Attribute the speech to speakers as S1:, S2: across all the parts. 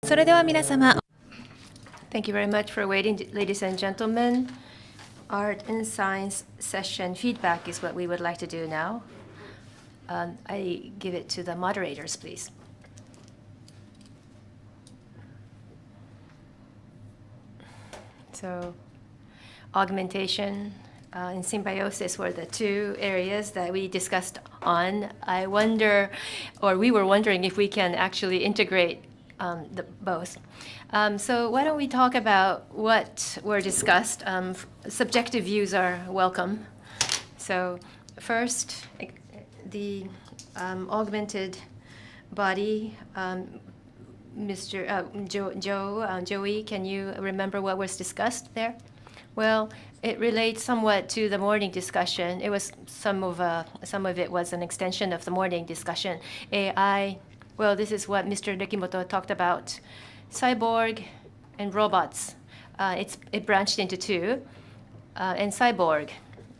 S1: それでは皆様 Thank you very much for waiting, ladies and gentlemen. Art and science session feedback is what we would like to do now. I give it to the moderators, please. So, augmentation and symbiosis were the two areas that we discussed on. I wonder, or we were wondering if we can actually integrate both. So why don't we talk about what were discussed? Subjective views are welcome. So first, the augmented body. Mr. Joey, can you remember what was discussed there? Well, it relates somewhat to the morning discussion. It was some of it was an extension of the morning discussion. AI. Well, this is what Mr. Nekimoto talked about. Cyborg and robots. It branched into two. And cyborg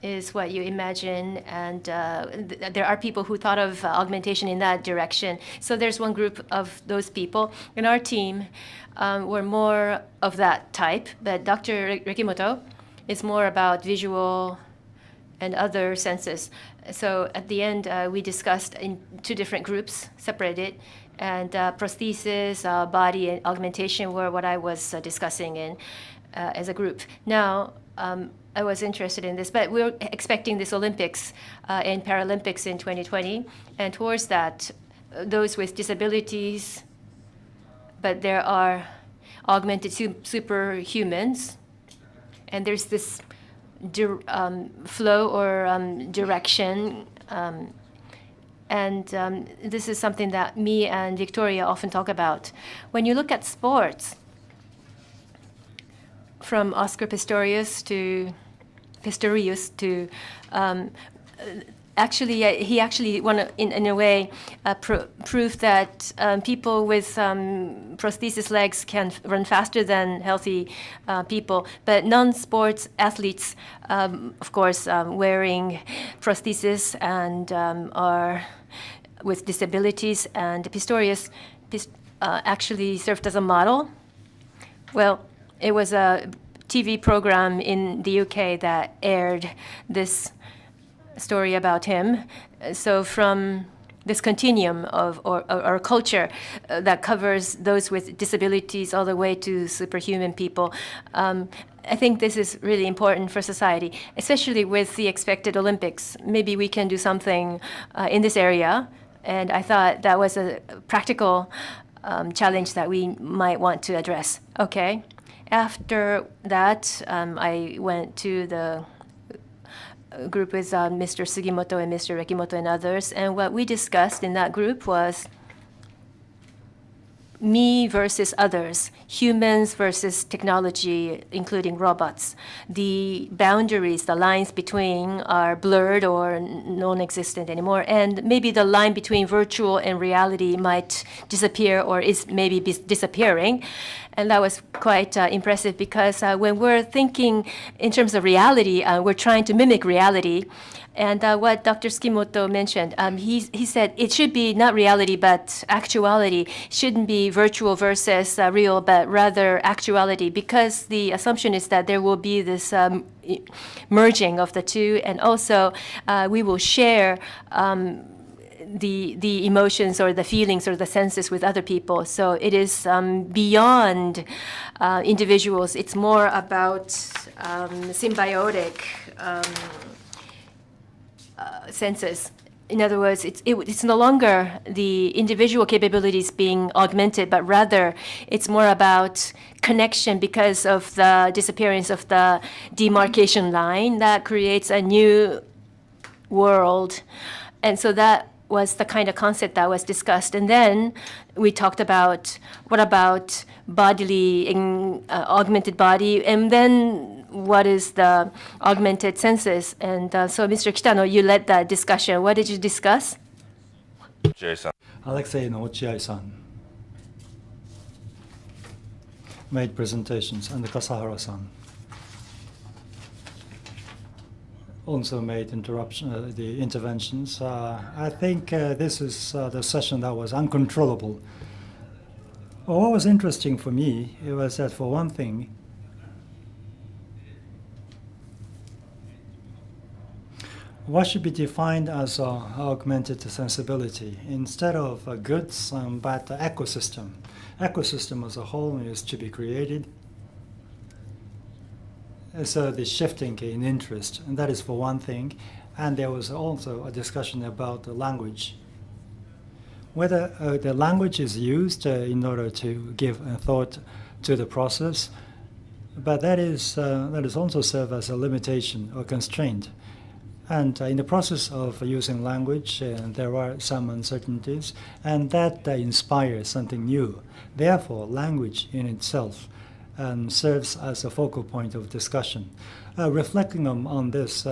S1: is what you imagine. And there are people who thought of augmentation in that direction. So there's one group of those people. In our team, we're more of that type. But Dr. Nekimoto is more about visual and other senses. So at the end, we discussed in two different groups, separated, and prosthesis, body, and augmentation were what I was discussing in as a group. Now, I was interested in this, but we're expecting this Olympics and Paralympics in 2020, and towards that, those with disabilities, but there are augmented superhumans, and there's this flow or direction, and this is something that me and Victoria often talk about. When you look at sports, from Oscar Pistorius to actually, he actually in a way proved that people with prosthesis legs can run faster than healthy people. But non-sports athletes, of course, wearing prosthesis and are with disabilities. And Pistorius actually served as a model. Well, it was a TV program in the UK that aired this story about him. So from this continuum of or culture that covers those with disabilities all the way to superhuman people, I think this is really important for society, especially with the expected Olympics. Maybe we can do something in this area, and I thought that was a practical challenge that we might want to address. Okay. After that, I went to the group with Mr. Sugimoto and Mr. Rekimoto and others, and what we discussed in that group was me versus others, humans versus technology, including robots. The boundaries, the lines between are blurred or non-existent anymore, and maybe the line between virtual and reality might disappear or is maybe disappearing. And that was quite impressive because when we're thinking in terms of reality, we're trying to mimic reality. And what Dr. Sugimoto mentioned, he said it should be not reality, but actuality. Shouldn't be virtual versus real, but rather actuality, because the assumption is that there will be this merging of the two, and also we will share the emotions or the feelings or the senses with other people. So it is beyond individuals. It's more about symbiotic senses. In other words, it's no longer the individual capabilities being augmented, but rather it's more about connection because of the disappearance of the demarcation line that creates a new world. And so that was the kind of concept that was discussed. And then we talked about what about bodily augmented body, and then what is the augmented senses. And so Mr. Kitano, you led that discussion. What did you discuss?
S2: Alexei and Ochiai-san made presentations, and Kasahara-san also made the interventions. I think this is the session that was uncontrollable. Well, what was interesting for me, it was that for one thing, what should be defined as augmented sensibility instead of goods, but ecosystem. Ecosystem as a whole is to be created. So the shifting in interest, and that is for one thing. And there was also a discussion about the language. Whether the language is used in order to give a thought to the process, but that is also serve as a limitation or constraint. And in the process of using language, there are some uncertainties, and that inspires something new. Therefore, language in itself serves as a focal point of discussion. Reflecting on this,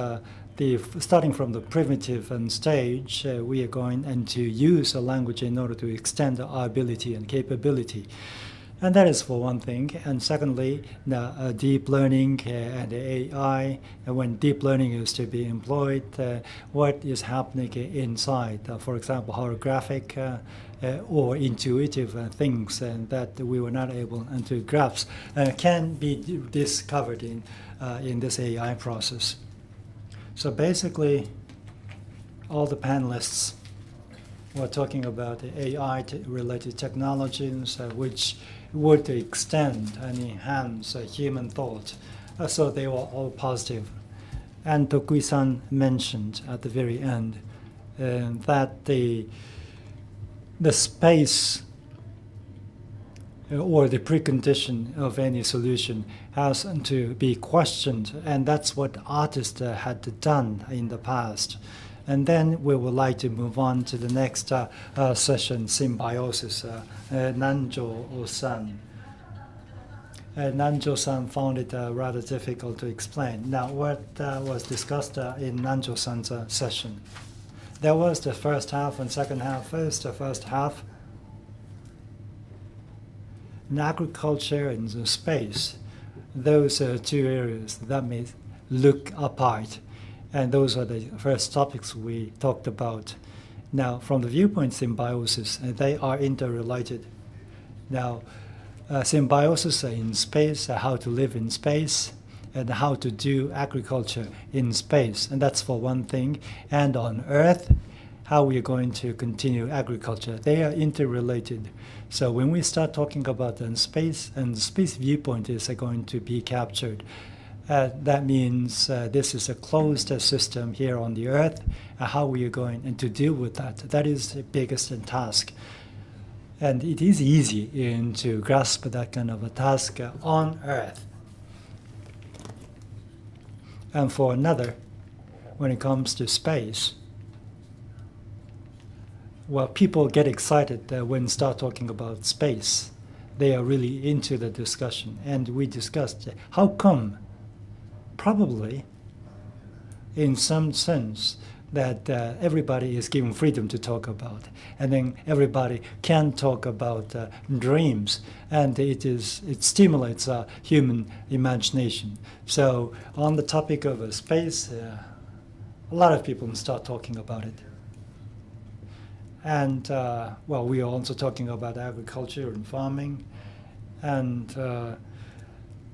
S2: starting from the primitive stage, we are going to use a language in order to extend our ability and capability. And that is for one thing. And secondly, deep learning and AI, when deep learning is to be employed, what is happening inside, for example, holographic or intuitive things that we were not able to grasp can be discovered in this AI process. So basically, all the panelists were talking about the AI-related technologies which would extend and enhance human thought. So they were all positive. And Tokui-san mentioned at the very end that the space or the precondition of any solution has to be questioned, and that's what artists had done in the past. And then we would like to move on to the next session, Symbiosis, Nanjo-san. Nanjo-san found it rather difficult to explain. Now, what was discussed in Nanjo-san's session? There was the first half and second half. The first half, in agriculture and the space, those are two areas that may look apart. And those are the first topics we talked about. Now, from the viewpoint symbiosis, they are interrelated. Now, symbiosis in space, how to live in space, and how to do agriculture in space. And that's for one thing. And on Earth, how we are going to continue agriculture. They are interrelated. So when we start talking about space, and the space viewpoint is going to be captured. That means this is a closed system here on the Earth. How we are going to deal with that? That is the biggest task. And it is easy to grasp that kind of a task on Earth. And for another, when it comes to space, well, people get excited when start talking about space. They are really into the discussion. And we discussed how come. Probably, in some sense, that everybody is given freedom to talk about, and then everybody can talk about dreams, and it stimulates human imagination. So, on the topic of space, a lot of people start talking about it. And well, we are also talking about agriculture and farming, and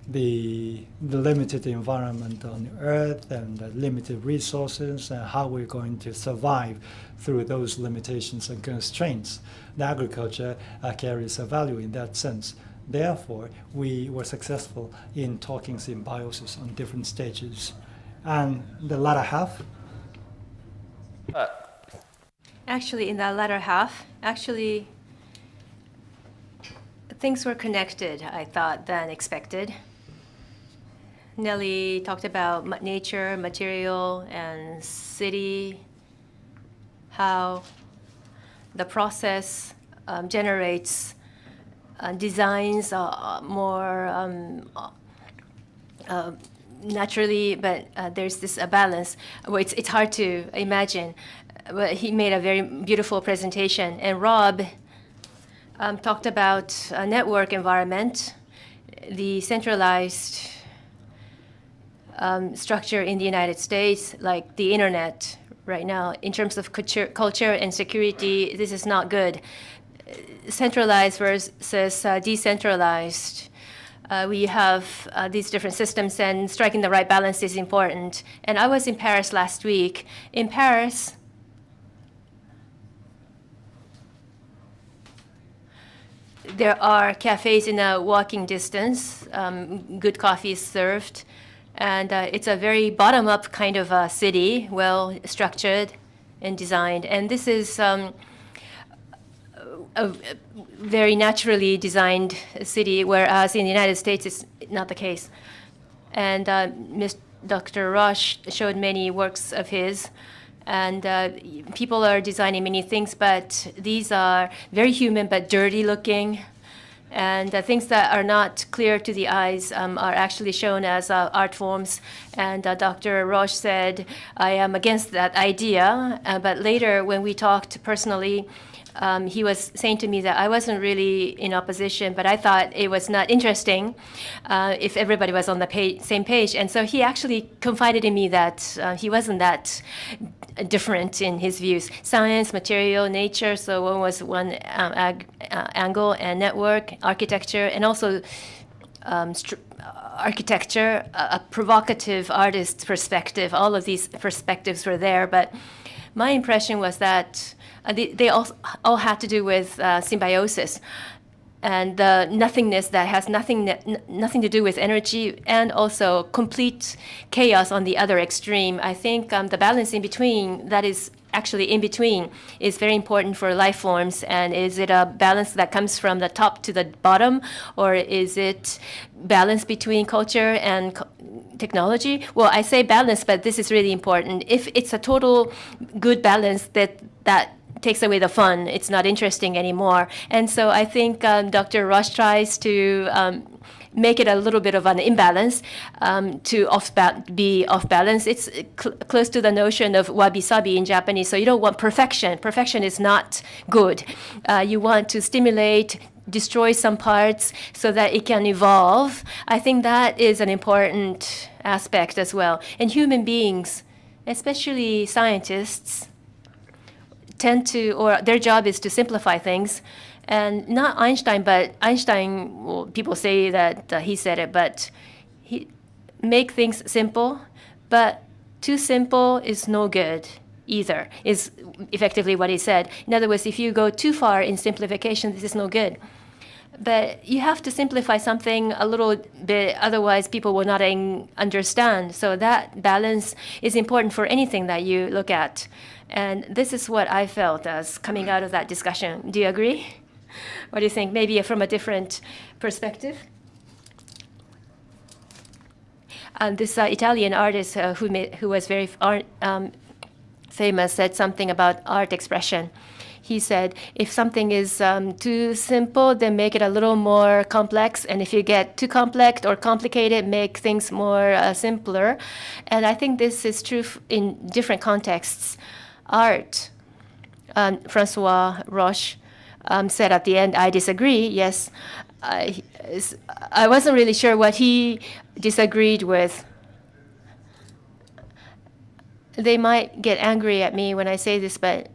S2: the limited environment on Earth and the limited resources and how we're going to survive through those limitations and constraints. The agriculture carries a value in that sense. Therefore, we were successful in talking symbiosis on different stages. And the latter half?
S1: Actually, in that latter half, things were connected, I thought, than expected. Nelly talked about nature, material, and city, how the process generates designs more naturally, but there's this balance. Well, it's hard to imagine, but he made a very beautiful presentation. And Rob talked about a network environment, the centralized structure in the United States, like the internet right now, in terms of culture and security. This is not good. centralized versus decentralized. We have these different systems, and striking the right balance is important. And I was in Paris last week. In Paris, there are cafes in a walking distance. Good coffee is served. And it's a very bottom-up kind of city, well structured and designed. And this is a very naturally designed city, whereas in the United States it's not the case. And Dr. Roche showed many works of his. And people are designing many things, but these are very human but dirty looking. And things that are not clear to the eyes are actually shown as art forms. And Dr. Roche said, I am against that idea. But later, when we talked personally, he was saying to me that I wasn't really in opposition, but I thought it was not interesting if everybody was on the same page. And so he actually confided in me that he wasn't that different in his views. Science, material, nature, so one was one angle, and network, architecture, and also architecture, a provocative artist's perspective. All of these perspectives were there, but my impression was that they all had to do with symbiosis and the nothingness that has nothing to do with energy, and also complete chaos on the other extreme. I think the balance in between, that is actually in between, is very important for life forms. And is it a balance that comes from the top to the bottom, or is it balance between culture and technology? Well, I say balance, but this is really important. If it's a total good balance, that takes away the fun. It's not interesting anymore. And so I think Dr. Roche tries to make it a little bit of an imbalance to be off balance. It's close to the notion of wabi-sabi in Japanese. So you don't want perfection. Perfection is not good. You want to stimulate, destroy some parts so that it can evolve. I think that is an important aspect as well. And human beings, especially scientists, tend to, or their job is to simplify things. And not Einstein, but Einstein, well, people say that he said it, but he make things simple, but too simple is no good either, is effectively what he said. In other words, if you go too far in simplification, this is no good. But you have to simplify something a little bit, otherwise people will not understand. So that balance is important for anything that you look at. And this is what I felt as coming out of that discussion. Do you agree? What do you think? Maybe from a different perspective? This Italian artist who was very famous said something about art expression. He said, if something is too simple, then make it a little more complex. And if you get too complex or complicated, make things more simpler. And I think this is true in different contexts. Art, Francois Roche said at the end, I disagree. Yes, I wasn't really sure what he disagreed with. They might get angry at me when I say this, but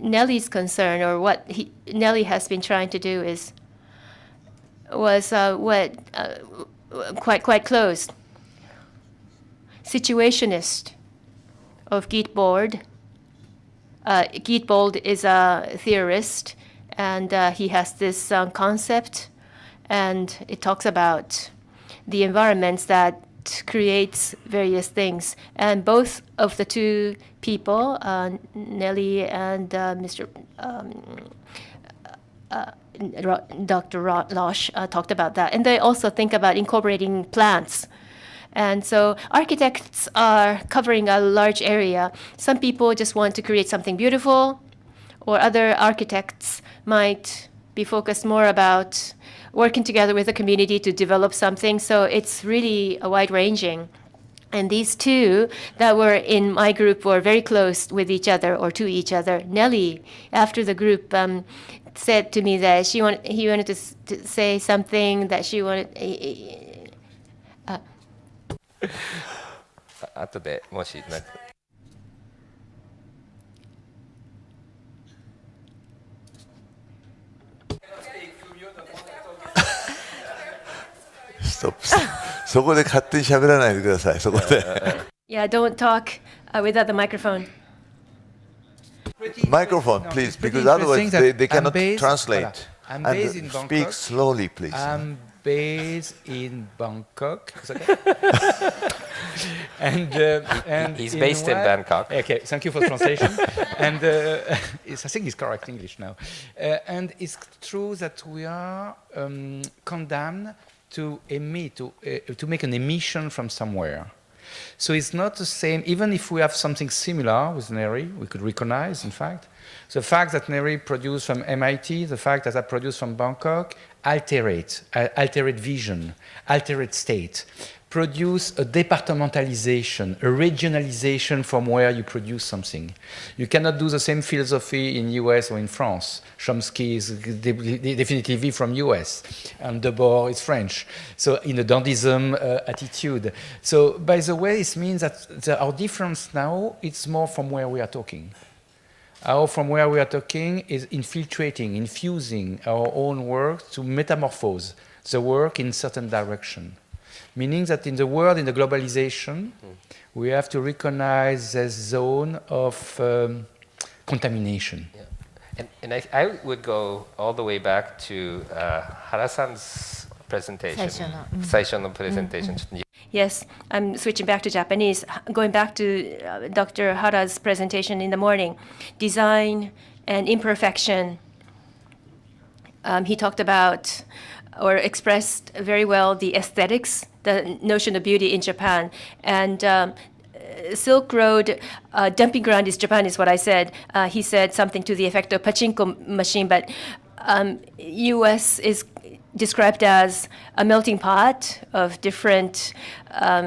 S1: Nelly's concern, or what Nelly has been trying to do, was quite close. Situationist of Geetbold. Geetbold is a theorist, and he has this concept, and it talks about the environments that creates various things. And both of the two people, Nelly and Dr. Roche, talked about that. And they also think about incorporating plants. And so architects are covering a large area. Some people just want to create something beautiful, or other architects might be focused more about working together with the community to develop something. So it's really wide-ranging. And these two that were in my group were very close with each other, or to each other. Nelly, after the group, said to me that he wanted to say something that she wanted.
S3: 後でもしなんか stop. そこで勝手に喋らないでください。そこで。
S1: Yeah, don't talk without the microphone.
S3: Microphone, please, because otherwise they cannot translate.
S4: I'm based in
S3: Speak
S4: Bangkok.
S3: slowly, please.
S4: I'm based in Bangkok. Is that okay? and
S5: he's based in Bangkok.
S4: Okay, thank you for translation. And I think it's correct English now. And it's true that we are condemned to emit, to make an emission from somewhere. So it's not the same, even if we have something similar with Neri, we could recognize, in fact, the fact that Neri produced from MIT, the fact that I produced from Bangkok, alterate vision, alterate state, produce a departmentalization, a regionalization from where you produce something. You cannot do the same philosophy in US or in France. Chomsky is definitively from US, and Debord is French. So in a dandyism attitude. So by the way, it means that our difference now, it's more from where we are talking. From where we are talking is infiltrating, infusing our own work to metamorphose the work in certain direction. Meaning that in the world, in the globalization, we have to recognize the zone of contamination.
S5: Yeah. And I would go all the way back to Hara-san's presentation. 最初の presentation.
S1: Yes, I'm switching back to Japanese. Going back to Dr. Hara's presentation in the morning, design and imperfection. He talked about or expressed very well the aesthetics, the notion of beauty in Japan. And Silk Road dumping ground is Japan, is what I said. He said something to the effect of pachinko machine, but U.S. is described as a melting pot of different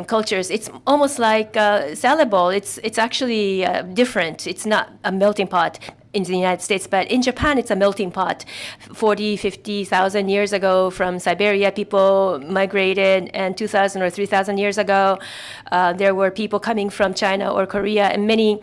S1: cultures. It's almost like a salad bowl. It's actually different. It's not a melting pot in the United States, but in Japan, it's a melting pot. 40, 50,000 years ago from Siberia, people migrated, and 2,000 or 3,000 years ago, there were people coming from China or Korea, and many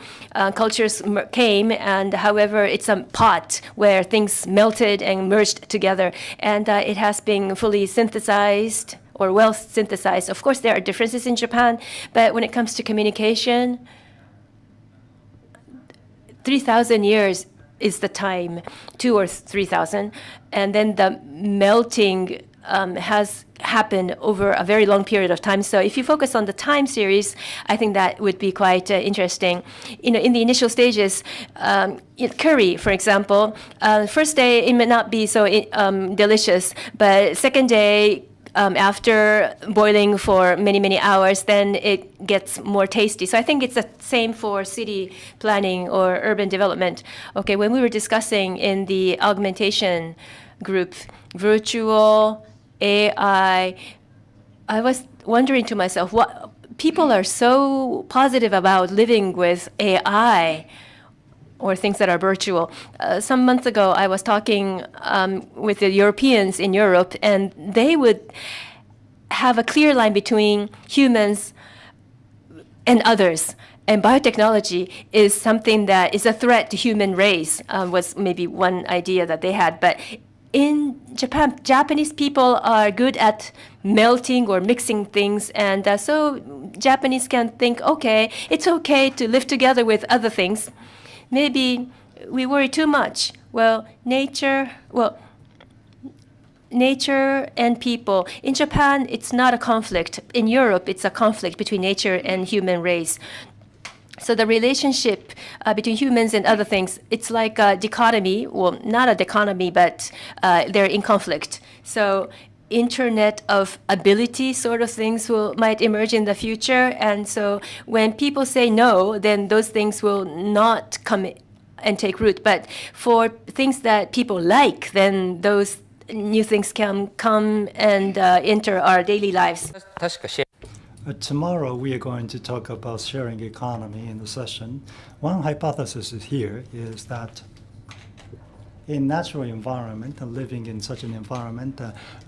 S1: cultures came, and however, it's a pot where things melted and merged together, and it has been fully synthesized or well synthesized. Of course, there are differences in Japan, but when it comes to communication, 3,000 years is the time, 2 or 3,000, and then the melting has happened over a very long period of time. So if you focus on the time series, I think that would be quite interesting. You know, in the initial stages, curry, for example, first day it may not be so delicious, but second day, after boiling for many, many hours, then it gets more tasty. So I think it's the same for city planning or urban development. Okay, when we were discussing in the augmentation group, virtual, AI, I was wondering to myself, what people are so positive about living with AI or things that are virtual. Some months ago, I was talking with the Europeans in Europe, and they would have a clear line between humans and others. And biotechnology is something that is a threat to human race, was maybe one idea that they had. But in Japan, Japanese people are good at melting or mixing things, and so Japanese can think, okay, it's okay to live together with other things. Maybe we worry too much. Well, nature and people. In Japan, it's not a conflict. In Europe, it's a conflict between nature and human race. So the relationship between humans and other things, it's like a dichotomy. Well, not a dichotomy, but they're in conflict. So internet of ability sort of things might emerge in the future. And so when people say no, then those things will not come and take root. But for things that people like, then those new things can come and enter our daily lives.
S2: Tomorrow we are going to talk about sharing economy in the session. One hypothesis here is that in natural environment, living in such an environment,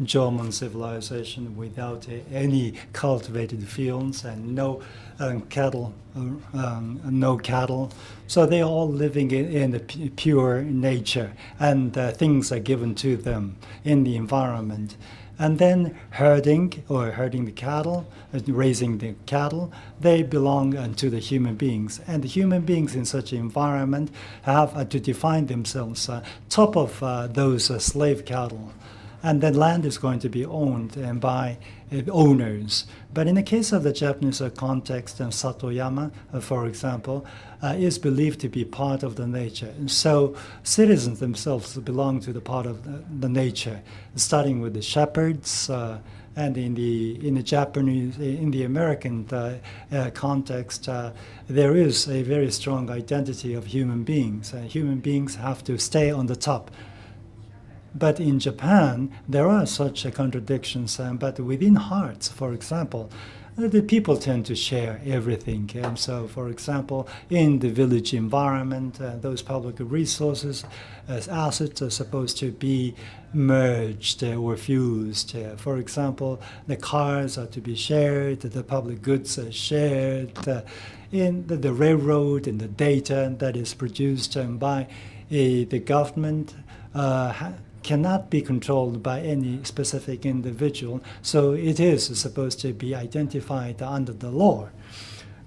S2: German civilization without any cultivated fields and no cattle, so they're all living in the pure nature, and things are given to them in the environment. And then herding the cattle, raising the cattle, they belong to the human beings. And the human beings in such an environment have to define themselves top of those slave cattle. And then land is going to be owned by owners. But in the case of the Japanese context, Satoyama, for example, is believed to be part of the nature. And so citizens themselves belong to the part of the nature, starting with the shepherds, and in the Japanese, in the American context, there is a very strong identity of human beings. Human beings have to stay on the top. But in Japan, there are such contradictions. But within hearts, for example, the people tend to share everything. And so, for example, in the village environment, those public resources as assets are supposed to be merged or fused. For example, the cars are to be shared, the public goods are shared, in the railroad and the data that is produced by the government cannot be controlled by any specific individual, so it is supposed to be identified under the law.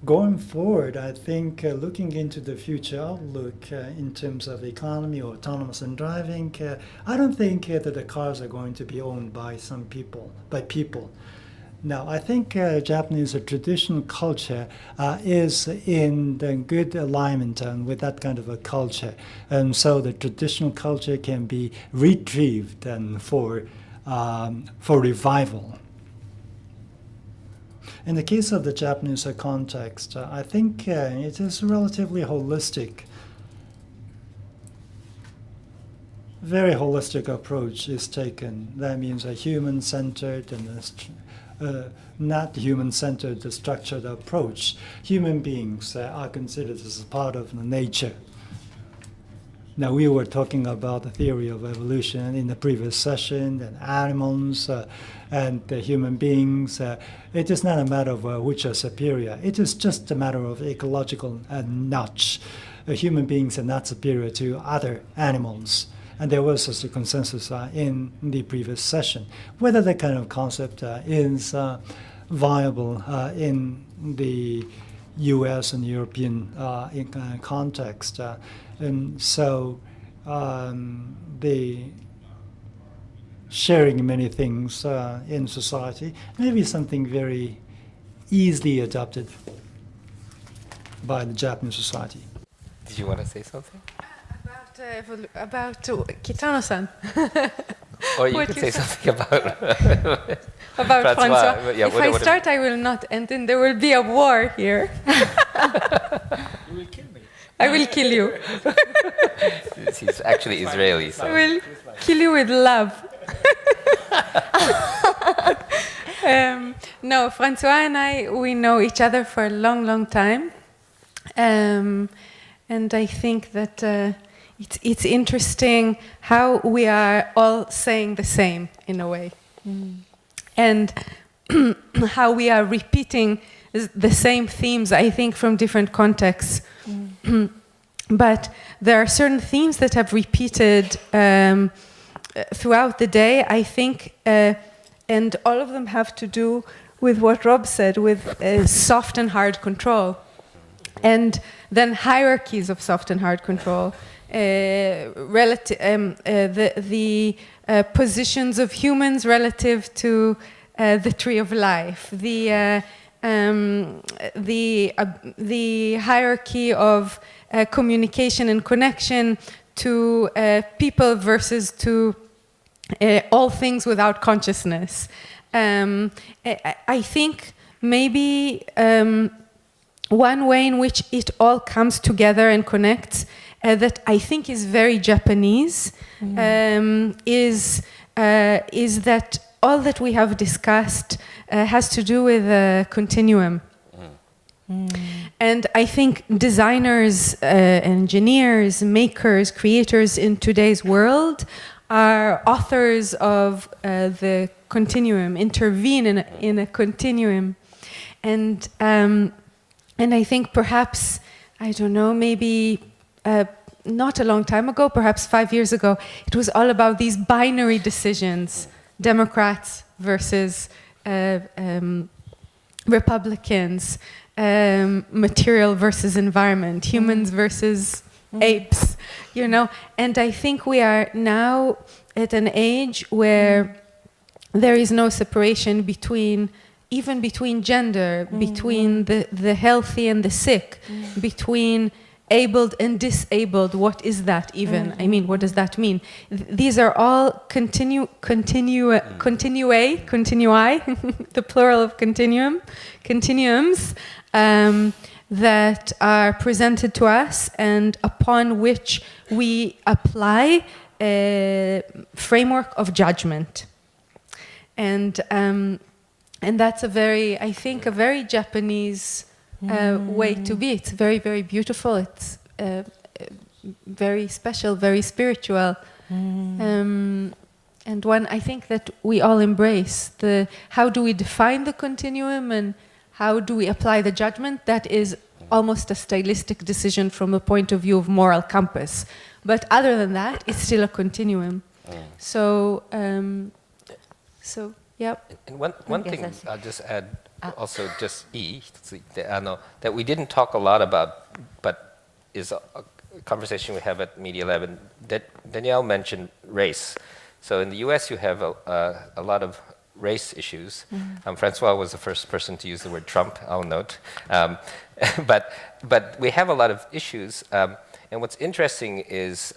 S2: Going forward, I think looking into the future outlook in terms of economy or autonomous and driving, I don't think that the cars are going to be owned by people. Now, I think Japanese traditional culture is in the good alignment with that kind of a culture. And so the traditional culture can be retrieved for revival. In the case of the Japanese context, I think it is relatively holistic. Very holistic approach is taken. That means a human-centered and not human-centered structured approach. Human beings are considered as part of nature. Now, we were talking about the theory of evolution in the previous session, and animals and human beings. It is not a matter of which are superior. It is just a matter of ecological notch. Human beings are not superior to other animals. And there was such a consensus in the previous session. Whether that kind of concept is viable in the US and European context. And so the sharing many things in society may be something very easily adopted by the Japanese society.
S5: Did you want to say something?
S6: About Kitano-san.
S5: Or you could say something about
S6: about Francois. Yeah, if I start, I will not end, and there will be a war here.
S2: You will kill me.
S6: I will kill you.
S5: He's actually Israeli. So.
S6: I will kill you with love. No, Francois and I, we know each other for a long, long time. And I think that it's interesting how we are all saying the same in a way. And how we are repeating the same themes, I think, from different contexts. But there are certain themes that have repeated throughout the day, I think, and all of them have to do with what Rob said, with soft and hard control. And then hierarchies of soft and hard control. The positions of humans relative to the tree of life, the hierarchy of communication and connection to people versus to all things without consciousness. I think maybe one way in which it all comes together and connects that I think is very Japanese is that all that we have discussed has to do with a continuum. And I think designers, engineers, makers, creators in today's world are authors of the continuum, intervene in a continuum. And I think perhaps, I don't know, maybe not a long time ago, perhaps 5 years ago, it was all about these binary decisions. Democrats versus Republicans, material versus environment, humans versus apes, you know. And I think we are now at an age where there is no separation between, even between gender, between the healthy and the sick, between abled and disabled. What is that even? I mean, what does that mean? These are all continui, the plural of continuums, that are presented to us and upon which we apply a framework of judgment. And that's a very, I think, a very Japanese way to be. It's very, very beautiful. It's very special, very spiritual. And one, I think, that we all embrace. How do we define the continuum and how do we apply the judgment? That is almost a stylistic decision from the point of view of moral compass. But other than that, it's still a continuum. So, yeah.
S5: And one thing I'll just add, also just that we didn't talk a lot about, but is a conversation we have at Media Lab, and Danielle mentioned race. So in the US you have a lot of race issues. Francois was the first person to use the word Trump, I'll note. But we have a lot of issues, and what's interesting is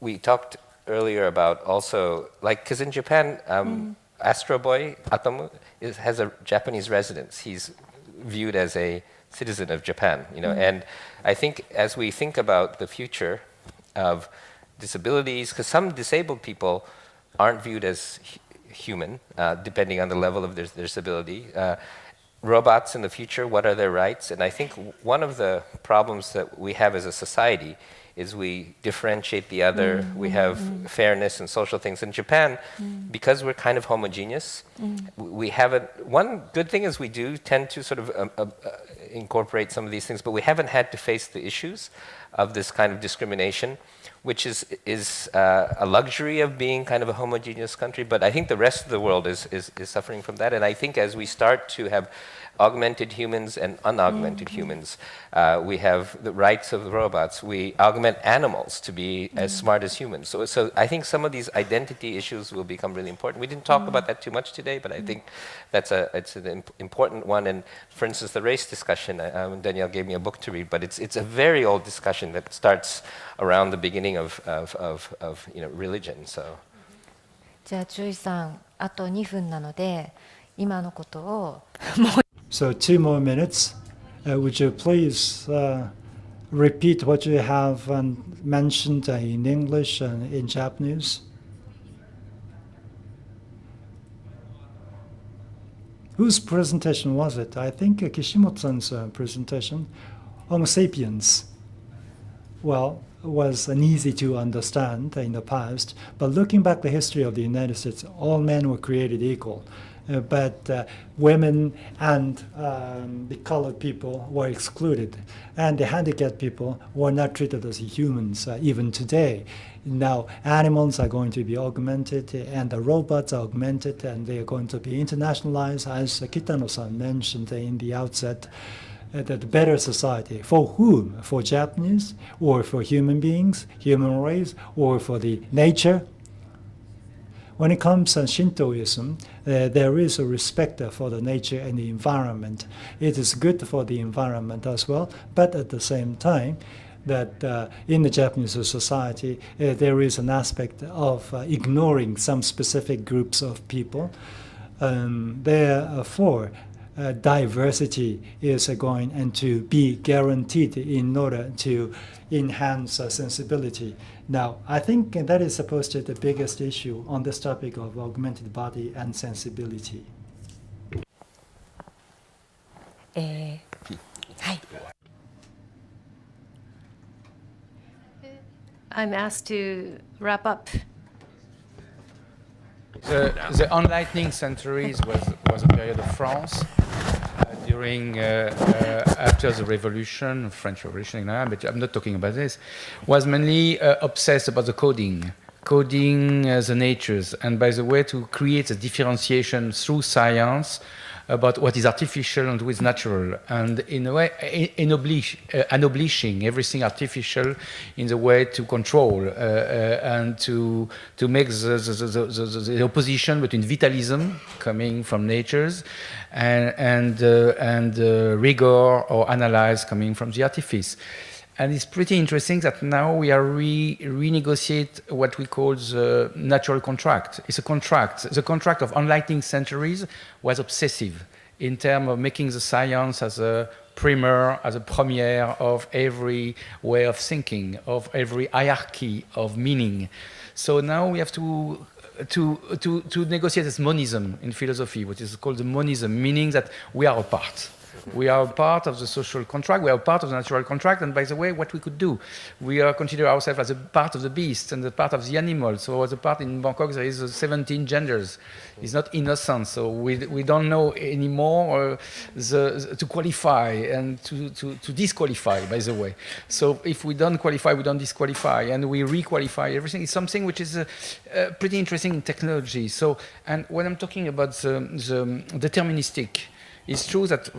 S5: we talked earlier about also, like, because in Japan, Astro Boy, Atomu, has a Japanese residence. He's viewed as a citizen of Japan, you know. And I think as we think about the future of disabilities, because some disabled people aren't viewed as human, depending on the level of their disability. Robots in the future, what are their rights? And I think one of the problems that we have as a society is we differentiate the other, we have fairness and social things. In Japan, because we're kind of homogeneous, we haven't, one good thing is we do tend to sort of incorporate some of these things, but we haven't had to face the issues of this kind of discrimination, which is a luxury of being kind of a homogeneous country. But I think the rest of the world is suffering from that. And I think as we start to have augmented humans and unaugmented humans, we have the rights of the robots. We augment animals to be as smart as humans. So I think some of these identity issues will become really important. We didn't talk about that too much today, but I think it's an important one. And for instance, the race discussion, Danielle gave me a book to read, but it's a very old discussion that starts around the beginning of religion. So.
S7: じゃあ、ジョイさん、あと2分なので、今のことを
S2: So 2 more minutes. Would you please repeat what you have mentioned in English and in Japanese? Whose presentation was it? I think Kishimoto-san's presentation on sapiens. Well, was easy to understand in the past, but looking back the history of the United States, all men were created equal. But women and the colored people were excluded, and the handicapped people were not treated as humans even today. Now animals are going to be augmented, and the robots are augmented, and they are going to be internationalized, as Kitano-san mentioned in the outset. The better society. For whom? For Japanese, or for human beings, human race, or for the nature? When it comes to Shintoism, there is a respect for the nature and the environment. It is good for the environment as well, but at the same time, that in the Japanese society, there is an aspect of ignoring some specific groups of people. Therefore, diversity is going to be guaranteed in order to enhance sensibility. Now, I think that is supposed to be the biggest issue on this topic of augmented body and sensibility.
S1: I'm asked to wrap up.
S4: The enlightening centuries was a period of France during after the Revolution, French Revolution, but I'm not talking about this. Was mainly obsessed about the coding coding the natures, and by the way, to create a differentiation through science about what is artificial and what is natural, and in a way establishing everything artificial in the way to control and to make the opposition between vitalism coming from natures and rigor or analyze coming from the artifice. And it's pretty interesting that now we are renegotiate what we call the natural contract. It's a contract. The contract of enlightening centuries was obsessive in terms of making the science as a primer, as a premiere of every way of thinking, of every hierarchy of meaning. So now we have to negotiate this monism in philosophy, which is called the monism, meaning that we are a part. We are a part of the social contract, we are a part of the natural contract, and by the way, what we could do, we consider ourselves as a part of the beast and a part of the animal. So as a part in Bangkok, there is 17 genders. It's not innocent, so we don't know anymore to qualify and to disqualify, by the way. So if we don't qualify, we don't disqualify, and we requalify everything. It's something which is pretty interesting in technology. So, and when I'm talking about the deterministic, it's true that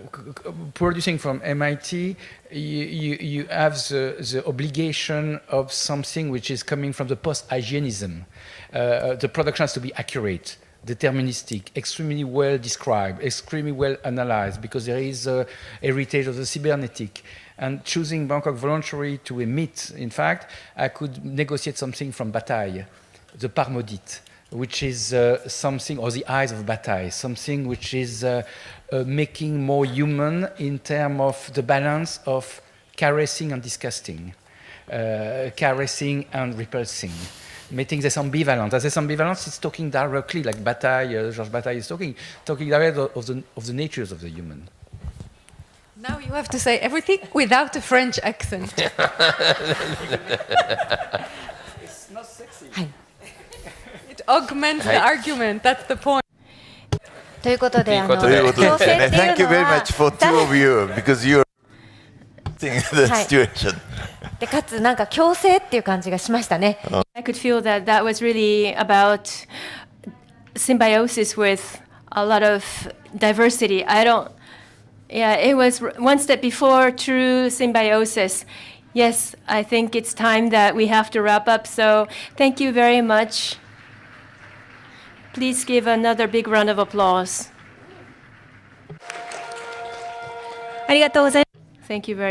S4: producing from MIT, you have the obligation of something which is coming from the post-hygienism. The production has to be accurate, deterministic, extremely well described, extremely well analyzed, because there is a heritage of the cybernetic. And choosing Bangkok voluntary to emit, in fact, I could negotiate something from Bataille, the Parmodite, which is something, or the eyes of Bataille, something which is making more human in terms of the balance of caressing and disgusting, caressing and repulsing, making this ambivalence. As this ambivalence is talking directly, like Bataille, Georges Bataille is talking directly of the natures of the human.
S6: Now you have to say everything without a French accent.
S4: It's not sexy.
S6: It augments the argument, that's the point.
S7: ということで、強制っていうのは
S3: Thank you very much for two of you because you're the situation.
S7: でかつなんか強制っていう感じがしましたね。
S1: I could feel that that was really about symbiosis with a lot of diversity. It was one step before true symbiosis. Yes, I think it's time that we have to wrap up. So thank you very much. Please give another big round of applause. ありがとうございます。Thank you very much.